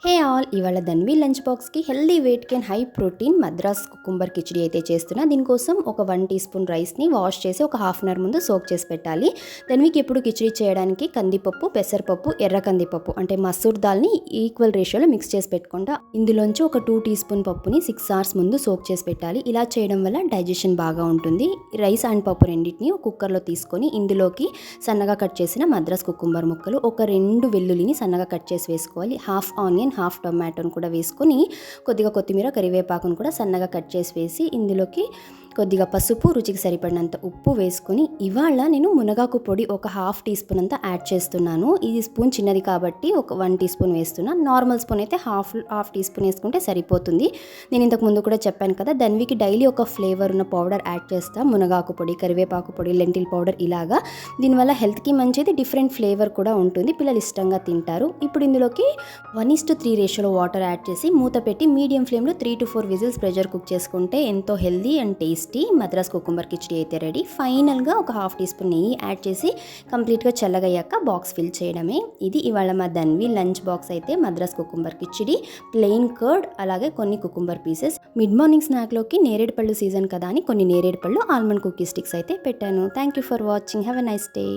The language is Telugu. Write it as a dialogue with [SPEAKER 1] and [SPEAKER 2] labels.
[SPEAKER 1] హే ఆల్, ఇవాళ ధన్వి లంచ్ బాక్స్కి healthy weight gain high protein Madras cucumber khichdi అయితే చేస్తున్నా. దీనికోసం ఒక 1 టీ స్పూన్ రైస్ని వాష్ చేసి ఒక హాఫ్ అన్ అవర్ ముందు సోక్ చేసి పెట్టాలి. ధన్వికి ఎప్పుడు కిచడీ చేయడానికి కందిపప్పు, పెసరపప్పు, ఎర్ర కందిపప్పు అంటే మసూర్ దాల్ని ఈక్వల్ రేషియోలో మిక్స్ చేసి పెట్టుకుంటా. ఇందులోంచి ఒక 2 టీ స్పూన్ పప్పుని 6 అవర్స్ ముందు సోక్ చేసి పెట్టాలి. ఇలా చేయడం వల్ల డైజెషన్ బాగా ఉంటుంది. రైస్ అండ్ పప్పు రెండింటిని కుక్కర్లో తీసుకొని ఇందులోకి సన్నగా కట్ చేసిన మద్రాస్ కుకుంబర్ ముక్కలు, ఒక 2 వెల్లుల్లిని సన్నగా కట్ చేసి వేసుకోవాలి. హాఫ్ ఆనియన్, హాఫ్ టొమాటోని కూడా వేసుకొని కొద్దిగా కొత్తిమీర, కరివేపాకును కూడా సన్నగా కట్ చేసి వేసి ఇందులోకి కొద్దిగా పసుపు, రుచికి సరిపడినంత ఉప్పు వేసుకొని ఇవాళ నేను మునగాకు పొడి ఒక హాఫ్ టీ స్పూన్ అంతా యాడ్ చేస్తున్నాను. ఇది స్పూన్ చిన్నది కాబట్టి ఒక 1 టీ స్పూన్ వేస్తున్నాను. నార్మల్ స్పూన్ అయితే హాఫ్ టీ స్పూన్ వేసుకుంటే సరిపోతుంది. నేను ఇంతకు ముందు కూడా చెప్పాను కదా, ధన్వికి డైలీ ఒక ఫ్లేవర్ ఉన్న పౌడర్ యాడ్ చేస్తాను. మునగాకు పొడి, కరివేపాకు పొడి, లెంటిల్ పౌడర్ ఇలాగా. దీనివల్ల హెల్త్కి మంచిది, డిఫరెంట్ ఫ్లేవర్ కూడా ఉంటుంది, పిల్లలు ఇష్టంగా తింటారు. ఇప్పుడు ఇందులోకి 1:3 రేషియోలో వాటర్ యాడ్ చేసి మూత పెట్టి మీడియం ఫ్లేమ్లో 3 to 4 విజిల్స్ ప్రెషర్ కుక్ చేసుకుంటే ఎంతో healthy and tasty Madras cucumber khichdi అయితే రెడీ. ఫైనల్గా ఒక హాఫ్ టీ స్పూన్ నెయ్యి యాడ్ చేసి కంప్లీట్గా చల్లగయ్యాక బాక్స్ ఫిల్ చేయడమే. ఇది ఇవాళ మా ధన్వి లంచ్ బాక్స్ అయితే Madras cucumber khichdi, plain curd, అలాగే కొన్ని కుకుంబర్ పీసెస్. మిడ్ మార్నింగ్ స్నాక్లోకి నేరేడు పళ్ళు సీజన్ కదా అని కొన్ని నేరేడు పళ్ళు, ఆల్మండ్ కుకీ స్టిక్స్ అయితే పెట్టాను. Thank you for watching. Have a nice day.